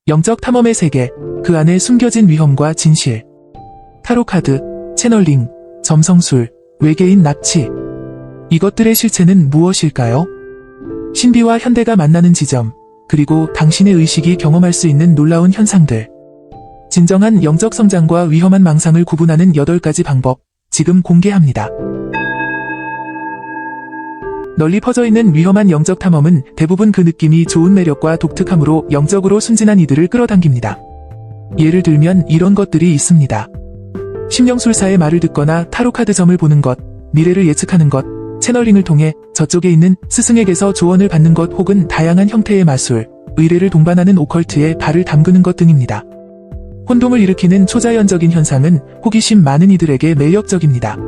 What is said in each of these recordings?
영적 탐험의 세계, 그 안에 숨겨진 위험과 진실. 타로카드, 채널링, 점성술, 외계인 납치. 이것들의 실체는 무엇일까요? 신비와 현대가 만나는 지점, 그리고 당신의 의식이 경험할 수 있는 놀라운 현상들. 진정한 영적 성장과 위험한 망상을 구분하는 8가지 방법, 지금 공개합니다. 널리 퍼져 있는 위험한 영적 탐험은 대부분 그 느낌이 좋은 매력과 독특함으로 영적으로 순진한 이들을 끌어당깁니다. 예를 들면 이런 것들이 있습니다. 심령술사의 말을 듣거나 타로카드점을 보는 것, 미래를 예측하는 것, 채널링을 통해 저쪽에 있는 스승에게서 조언을 받는 것 혹은 다양한 형태의 마술, 의뢰를 동반하는 오컬트에 발을 담그는 것 등입니다. 혼동을 일으키는 초자연적인 현상은 호기심 많은 이들에게 매력적입니다.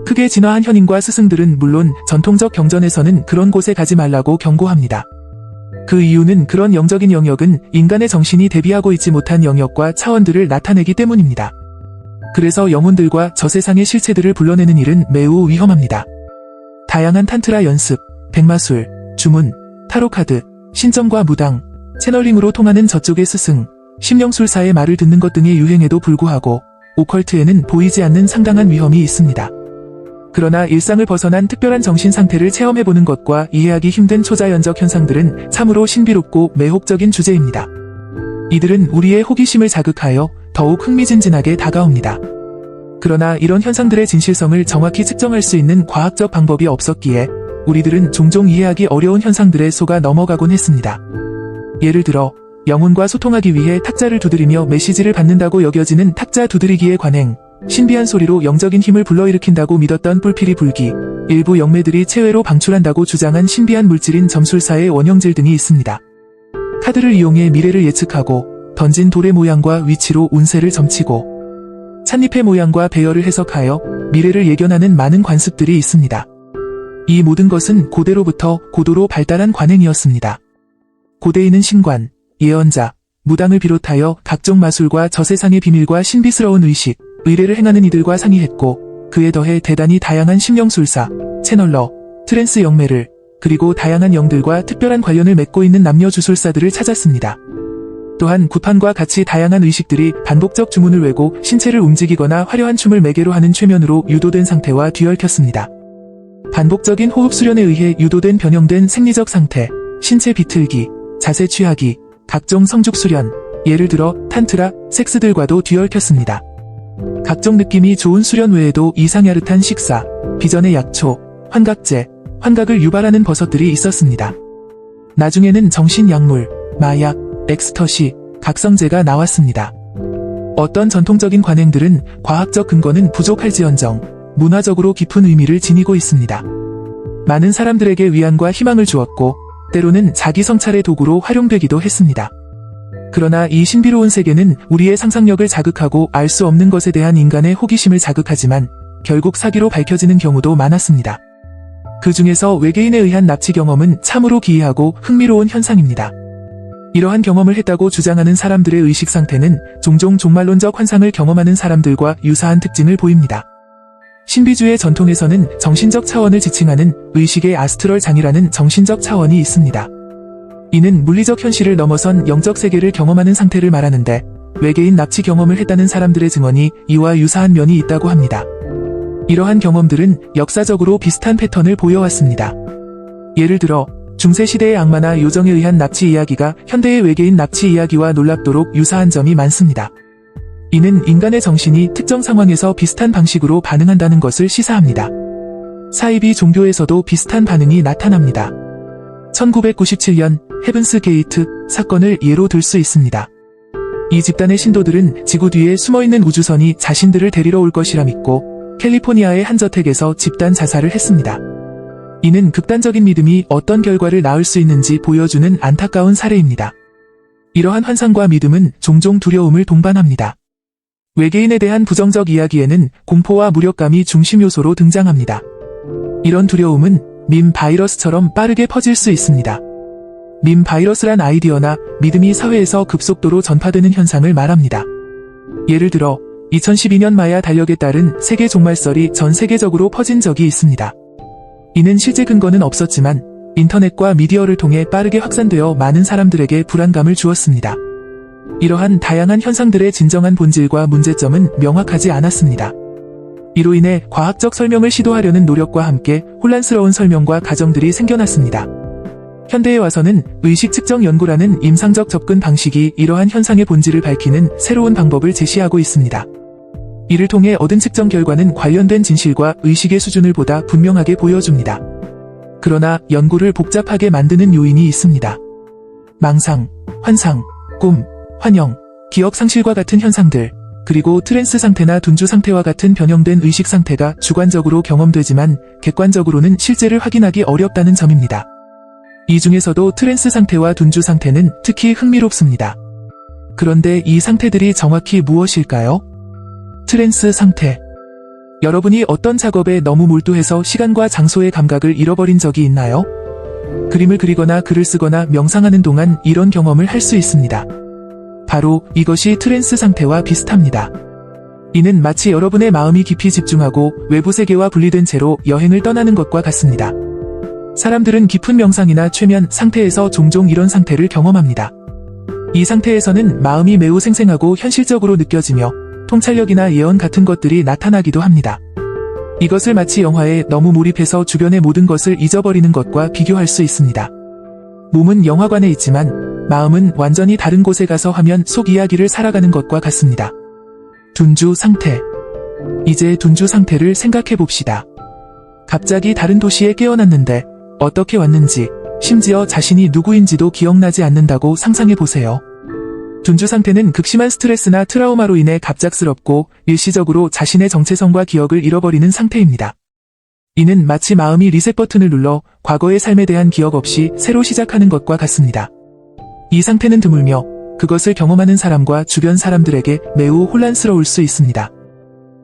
크게 진화한 현인과 스승들은 물론 전통적 경전에서는 그런 곳에 가지 말라고 경고합니다. 그 이유는 그런 영적인 영역은 인간의 정신이 대비하고 있지 못한 영역과 차원들을 나타내기 때문입니다. 그래서 영혼들과 저세상의 실체들을 불러내는 일은 매우 위험합니다. 다양한 탄트라 연습, 백마술, 주문, 타로카드, 신점과 무당, 채널링으로 통하는 저쪽의 스승, 심령술사의 말을 듣는 것 등의 유행에도 불구하고 오컬트에는 보이지 않는 상당한 위험이 있습니다. 그러나 일상을 벗어난 특별한 정신 상태를 체험해보는 것과 이해하기 힘든 초자연적 현상들은 참으로 신비롭고 매혹적인 주제입니다. 이들은 우리의 호기심을 자극하여 더욱 흥미진진하게 다가옵니다. 그러나 이런 현상들의 진실성을 정확히 측정할 수 있는 과학적 방법이 없었기에 우리들은 종종 이해하기 어려운 현상들에 속아 넘어가곤 했습니다. 예를 들어 영혼과 소통하기 위해 탁자를 두드리며 메시지를 받는다고 여겨지는 탁자 두드리기의 관행, 신비한 소리로 영적인 힘을 불러일으킨다고 믿었던 뿔피리 불기, 일부 영매들이 체외로 방출한다고 주장한 신비한 물질인 점술사의 원형질 등이 있습니다. 카드를 이용해 미래를 예측하고 던진 돌의 모양과 위치로 운세를 점치고 찻잎의 모양과 배열을 해석하여 미래를 예견하는 많은 관습들이 있습니다. 이 모든 것은 고대로부터 고도로 발달한 관행이었습니다. 고대인은 신관, 예언자, 무당을 비롯하여 각종 마술과 저세상의 비밀과 신비스러운 의식, 의뢰를 행하는 이들과 상의했고 그에 더해 대단히 다양한 심령술사, 채널러, 트랜스 영매를 그리고 다양한 영들과 특별한 관련을 맺고 있는 남녀 주술사들을 찾았습니다. 또한 구판과 같이 다양한 의식들이 반복적 주문을 외고 신체를 움직이거나 화려한 춤을 매개로 하는 최면으로 유도된 상태와 뒤얽혔습니다. 반복적인 호흡 수련에 의해 유도된 변형된 생리적 상태, 신체 비틀기, 자세 취하기, 각종 성죽 수련, 예를 들어 탄트라, 섹스들과도 뒤얽혔습니다. 각종 느낌이 좋은 수련 외에도 이상야릇한 식사, 비전의 약초, 환각제, 환각을 유발하는 버섯들이 있었습니다. 나중에는 정신약물, 마약, 엑스터시, 각성제가 나왔습니다. 어떤 전통적인 관행들은 과학적 근거는 부족할지언정 문화적으로 깊은 의미를 지니고 있습니다. 많은 사람들에게 위안과 희망을 주었고 때로는 자기 성찰의 도구로 활용되기도 했습니다. 그러나 이 신비로운 세계는 우리의 상상력을 자극하고 알 수 없는 것에 대한 인간의 호기심을 자극하지만 결국 사기로 밝혀지는 경우도 많았습니다. 그 중에서 외계인에 의한 납치 경험은 참으로 기이하고 흥미로운 현상입니다. 이러한 경험을 했다고 주장하는 사람들의 의식 상태는 종종 종말론적 환상을 경험하는 사람들과 유사한 특징을 보입니다. 신비주의 전통에서는 정신적 차원을 지칭하는 의식의 아스트럴 장이라는 정신적 차원이 있습니다. 이는 물리적 현실을 넘어선 영적 세계를 경험하는 상태를 말하는데 외계인 납치 경험을 했다는 사람들의 증언이 이와 유사한 면이 있다고 합니다. 이러한 경험들은 역사적으로 비슷한 패턴을 보여왔습니다. 예를 들어 중세시대의 악마나 요정에 의한 납치 이야기가 현대의 외계인 납치 이야기와 놀랍도록 유사한 점이 많습니다. 이는 인간의 정신이 특정 상황에서 비슷한 방식으로 반응한다는 것을 시사합니다. 사이비 종교에서도 비슷한 반응이 나타납니다. 1997년 헤븐스 게이트 사건을 예로 들 수 있습니다. 이 집단의 신도들은 지구 뒤에 숨어있는 우주선이 자신들을 데리러 올 것이라 믿고 캘리포니아의 한 저택에서 집단 자살을 했습니다. 이는 극단적인 믿음이 어떤 결과를 낳을 수 있는지 보여주는 안타까운 사례입니다. 이러한 환상과 믿음은 종종 두려움을 동반합니다. 외계인에 대한 부정적 이야기에는 공포와 무력감이 중심 요소로 등장합니다. 이런 두려움은 밈 바이러스처럼 빠르게 퍼질 수 있습니다. 밈 바이러스란 아이디어나 믿음이 사회에서 급속도로 전파되는 현상을 말합니다. 예를 들어 2012년 마야 달력에 따른 세계 종말설이 전 세계적으로 퍼진 적이 있습니다. 이는 실제 근거는 없었지만 인터넷과 미디어를 통해 빠르게 확산되어 많은 사람들에게 불안감을 주었습니다. 이러한 다양한 현상들의 진정한 본질과 문제점은 명확하지 않았습니다. 이로 인해 과학적 설명을 시도하려는 노력과 함께 혼란스러운 설명과 가정들이 생겨났습니다. 현대에 와서는 의식 측정 연구라는 임상적 접근 방식이 이러한 현상의 본질을 밝히는 새로운 방법을 제시하고 있습니다. 이를 통해 얻은 측정 결과는 관련된 진실과 의식의 수준을 보다 분명하게 보여줍니다. 그러나 연구를 복잡하게 만드는 요인이 있습니다. 망상, 환상, 꿈, 환영, 기억 상실과 같은 현상들, 그리고 트랜스 상태나 둔주 상태와 같은 변형된 의식 상태가 주관적으로 경험되지만 객관적으로는 실제를 확인하기 어렵다는 점입니다. 이 중에서도 트랜스 상태와 둔주 상태는 특히 흥미롭습니다. 그런데 이 상태들이 정확히 무엇일까요? 트랜스 상태. 여러분이 어떤 작업에 너무 몰두해서 시간과 장소의 감각을 잃어버린 적이 있나요? 그림을 그리거나 글을 쓰거나 명상하는 동안 이런 경험을 할 수 있습니다. 바로 이것이 트랜스 상태와 비슷합니다. 이는 마치 여러분의 마음이 깊이 집중하고 외부 세계와 분리된 채로 여행을 떠나는 것과 같습니다. 사람들은 깊은 명상이나 최면 상태에서 종종 이런 상태를 경험합니다. 이 상태에서는 마음이 매우 생생하고 현실적으로 느껴지며 통찰력이나 예언 같은 것들이 나타나기도 합니다. 이것을 마치 영화에 너무 몰입해서 주변의 모든 것을 잊어버리는 것과 비교할 수 있습니다. 몸은 영화관에 있지만 마음은 완전히 다른 곳에 가서 화면 속 이야기를 살아가는 것과 같습니다. 둔주 상태. 이제 둔주 상태를 생각해 봅시다. 갑자기 다른 도시에 깨어났는데 어떻게 왔는지, 심지어 자신이 누구인지도 기억나지 않는다고 상상해 보세요. 둔주 상태는 극심한 스트레스나 트라우마로 인해 갑작스럽고 일시적으로 자신의 정체성과 기억을 잃어버리는 상태입니다. 이는 마치 마음이 리셋 버튼을 눌러 과거의 삶에 대한 기억 없이 새로 시작하는 것과 같습니다. 이 상태는 드물며 그것을 경험하는 사람과 주변 사람들에게 매우 혼란스러울 수 있습니다.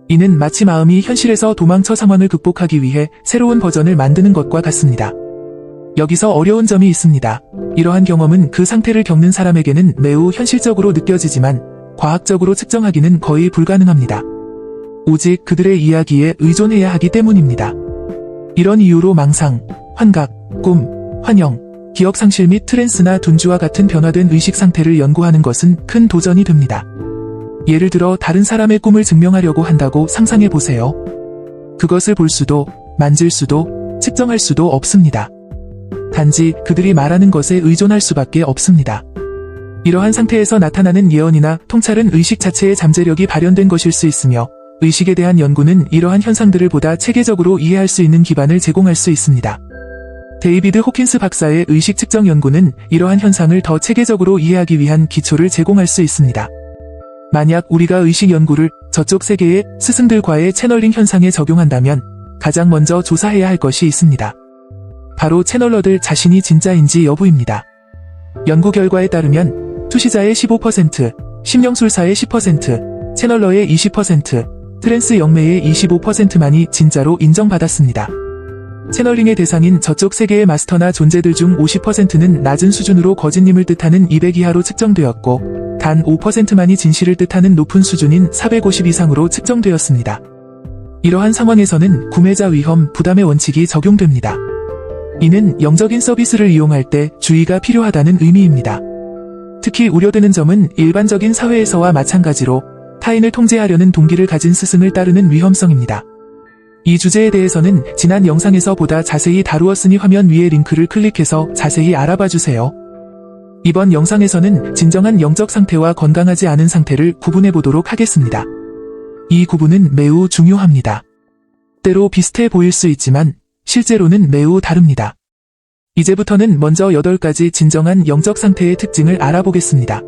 이는 마치 마음이 현실에서 도망쳐 상황을 극복하기 위해 새로운 버전을 만드는 것과 같습니다. 여기서 어려운 점이 있습니다. 이러한 경험은 그 상태를 겪는 사람에게는 매우 현실적으로 느껴지지만 과학적으로 측정하기는 거의 불가능합니다. 오직 그들의 이야기에 의존해야 하기 때문입니다. 이런 이유로 망상, 환각, 꿈, 환영, 기억 상실 및 트랜스나 둔주와 같은 변화된 의식 상태를 연구하는 것은 큰 도전이 됩니다. 예를 들어 다른 사람의 꿈을 증명하려고 한다고 상상해 보세요. 그것을 볼 수도, 만질 수도, 측정할 수도 없습니다. 단지 그들이 말하는 것에 의존할 수밖에 없습니다. 이러한 상태에서 나타나는 예언이나 통찰은 의식 자체의 잠재력이 발현된 것일 수 있으며 의식에 대한 연구는 이러한 현상들을 보다 체계적으로 이해할 수 있는 기반을 제공할 수 있습니다. 데이비드 호킨스 박사의 의식 측정 연구는 이러한 현상을 더 체계적으로 이해하기 위한 기초를 제공할 수 있습니다. 만약 우리가 의식 연구를 저쪽 세계의 스승들과의 채널링 현상에 적용한다면 가장 먼저 조사해야 할 것이 있습니다. 바로 채널러들 자신이 진짜인지 여부입니다. 연구 결과에 따르면 투시자의 15%, 심령술사의 10%, 채널러의 20%, 트랜스 영매의 25%만이 진짜로 인정받았습니다. 채널링의 대상인 저쪽 세계의 마스터나 존재들 중 50%는 낮은 수준으로 거짓님을 뜻하는 200 이하로 측정되었고 단 5%만이 진실을 뜻하는 높은 수준인 450 이상으로 측정되었습니다. 이러한 상황에서는 구매자 위험 부담의 원칙이 적용됩니다. 이는 영적인 서비스를 이용할 때 주의가 필요하다는 의미입니다. 특히 우려되는 점은 일반적인 사회에서와 마찬가지로 타인을 통제하려는 동기를 가진 스승을 따르는 위험성입니다. 이 주제에 대해서는 지난 영상에서 보다 자세히 다루었으니 화면 위의 링크를 클릭해서 자세히 알아봐주세요. 이번 영상에서는 진정한 영적 상태와 건강하지 않은 상태를 구분해 보도록 하겠습니다. 이 구분은 매우 중요합니다. 때로 비슷해 보일 수 있지만 실제로는 매우 다릅니다. 이제부터는 먼저 8가지 진정한 영적 상태의 특징을 알아보겠습니다.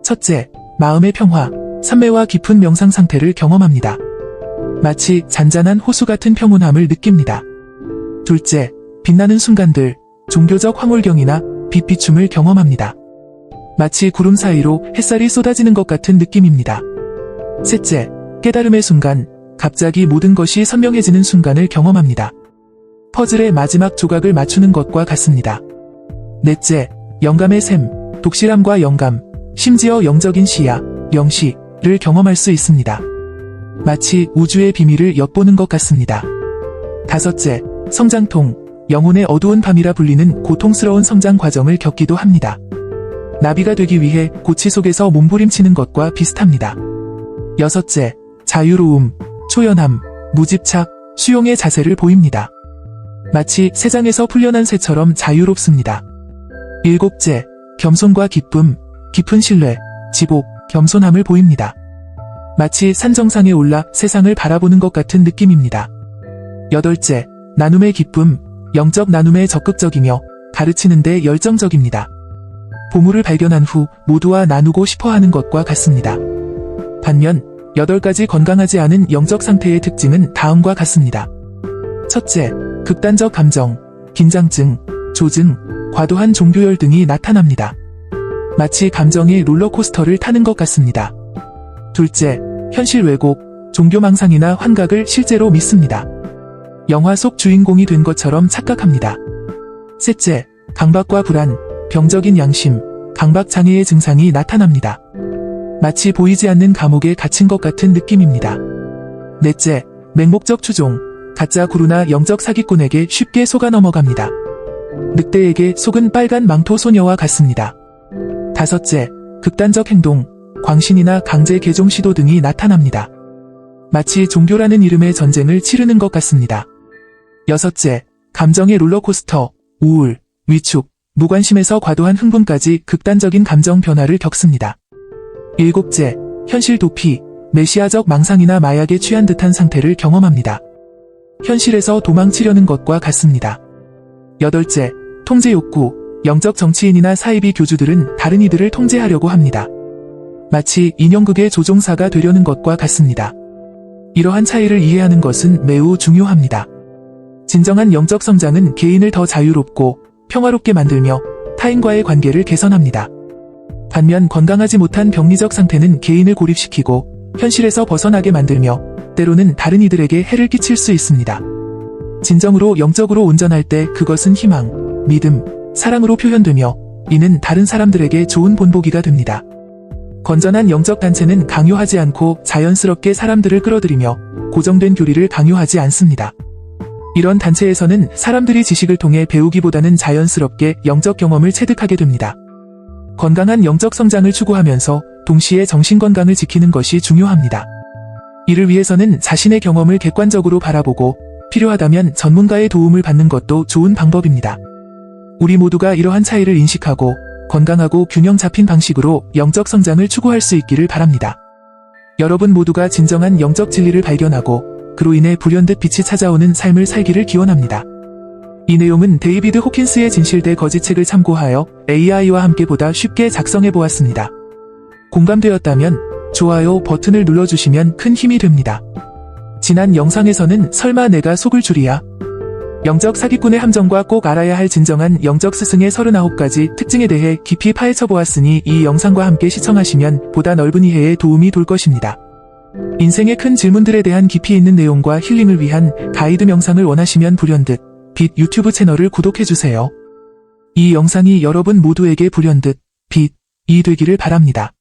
첫째, 마음의 평화, 산매와 깊은 명상 상태를 경험합니다. 마치 잔잔한 호수 같은 평온함을 느낍니다. 둘째, 빛나는 순간들, 종교적 황홀경이나 빛 비춤을 경험합니다. 마치 구름 사이로 햇살이 쏟아지는 것 같은 느낌입니다. 셋째, 깨달음의 순간, 갑자기 모든 것이 선명해지는 순간을 경험합니다. 퍼즐의 마지막 조각을 맞추는 것과 같습니다. 넷째, 영감의 샘, 독실함과 영감, 심지어 영적인 시야, 영시를 경험할 수 있습니다. 마치 우주의 비밀을 엿보는 것 같습니다. 다섯째, 성장통, 영혼의 어두운 밤이라 불리는 고통스러운 성장 과정을 겪기도 합니다. 나비가 되기 위해 고치 속에서 몸부림치는 것과 비슷합니다. 여섯째, 자유로움, 초연함, 무집착, 수용의 자세를 보입니다. 마치 새장에서 풀려난 새처럼 자유롭습니다. 일곱째, 겸손과 기쁨, 깊은 신뢰, 지복, 겸손함을 보입니다. 마치 산 정상에 올라 세상을 바라보는 것 같은 느낌입니다. 여덟째, 나눔의 기쁨, 영적 나눔에 적극적이며 가르치는 데 열정적입니다. 보물을 발견한 후 모두와 나누고 싶어하는 것과 같습니다. 반면 8가지 건강하지 않은 영적 상태의 특징은 다음과 같습니다. 첫째, 극단적 감정, 긴장증, 조증, 과도한 종교열 등이 나타납니다. 마치 감정의 롤러코스터를 타는 것 같습니다. 둘째, 현실 왜곡, 종교망상이나 환각을 실제로 믿습니다. 영화 속 주인공이 된 것처럼 착각합니다. 셋째, 강박과 불안, 병적인 양심, 강박장애의 증상이 나타납니다. 마치 보이지 않는 감옥에 갇힌 것 같은 느낌입니다. 넷째, 맹목적 추종, 가짜 구루나 영적 사기꾼에게 쉽게 속아 넘어갑니다. 늑대에게 속은 빨간 망토 소녀와 같습니다. 다섯째, 극단적 행동, 광신이나 강제 개종 시도 등이 나타납니다. 마치 종교라는 이름의 전쟁을 치르는 것 같습니다. 여섯째, 감정의 롤러코스터, 우울, 위축, 무관심에서 과도한 흥분까지 극단적인 감정 변화를 겪습니다. 일곱째, 현실 도피, 메시아적 망상이나 마약에 취한 듯한 상태를 경험합니다. 현실에서 도망치려는 것과 같습니다. 여덟째, 통제 욕구, 영적 정치인이나 사이비 교주들은 다른 이들을 통제하려고 합니다. 마치 인형극의 조종사가 되려는 것과 같습니다. 이러한 차이를 이해하는 것은 매우 중요합니다. 진정한 영적 성장은 개인을 더 자유롭고 평화롭게 만들며 타인과의 관계를 개선합니다. 반면 건강하지 못한 병리적 상태는 개인을 고립시키고 현실에서 벗어나게 만들며 때로는 다른 이들에게 해를 끼칠 수 있습니다. 진정으로 영적으로 온전할 때 그것은 희망, 믿음, 사랑으로 표현되며 이는 다른 사람들에게 좋은 본보기가 됩니다. 건전한 영적 단체는 강요하지 않고 자연스럽게 사람들을 끌어들이며 고정된 교리를 강요하지 않습니다. 이런 단체에서는 사람들이 지식을 통해 배우기보다는 자연스럽게 영적 경험을 체득하게 됩니다. 건강한 영적 성장을 추구하면서 동시에 정신건강을 지키는 것이 중요합니다. 이를 위해서는 자신의 경험을 객관적으로 바라보고 필요하다면 전문가의 도움을 받는 것도 좋은 방법입니다. 우리 모두가 이러한 차이를 인식하고 건강하고 균형 잡힌 방식으로 영적 성장을 추구할 수 있기를 바랍니다. 여러분 모두가 진정한 영적 진리를 발견하고 그로 인해 불현듯 빛이 찾아오는 삶을 살기를 기원합니다. 이 내용은 데이비드 호킨스의 진실 대 거짓 책을 참고하여 AI와 함께 보다 쉽게 작성해 보았습니다. 공감되었다면 좋아요 버튼을 눌러주시면 큰 힘이 됩니다. 지난 영상에서는 설마 내가 속을 줄이야? 영적 사기꾼의 함정과 꼭 알아야 할 진정한 영적 스승의 39가지 특징에 대해 깊이 파헤쳐 보았으니 이 영상과 함께 시청하시면 보다 넓은 이해에 도움이 될 것입니다. 인생의 큰 질문들에 대한 깊이 있는 내용과 힐링을 위한 가이드 명상을 원하시면 불현듯 빛 유튜브 채널을 구독해주세요. 이 영상이 여러분 모두에게 불현듯 빛이 되기를 바랍니다.